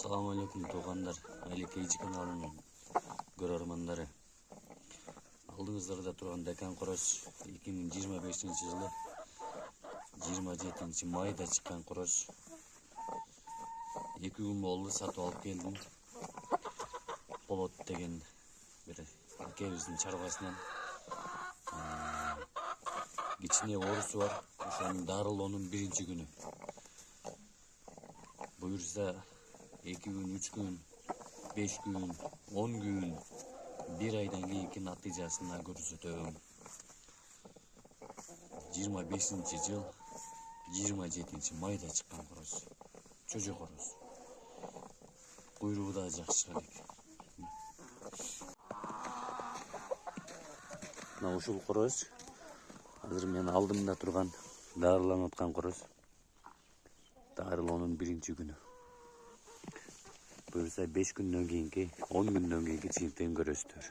Assalamu alaikum туғандар, Айлекейчи каналының көрермандары. Алдыңыздарда тұрған Декан Құраш 2025 жылы 27 майда шыққан құраш. 2 күн болды сатып алып келдім. Болот деген бір әкеміздің чарбасынан. Кичине орысы бар. Ошоның дарылоонун биринчи күнү. Буюрса 2 күн, 3 күн, 5 күн, 10 күн, 1 айдан кийинки натыйжасына көрсөтөм. 25 жыл 27 майда чыккан короз. Чөжө короз. Куйругу да жакшы элек. Мына ушул короз азыр мен алдымда турган дарыланып аткан короз. Дарылоонун биринчи күнү. Буюрса 5 күндөн кийинки, 10 күндөн кийинки чийинтен көрөсүздөр.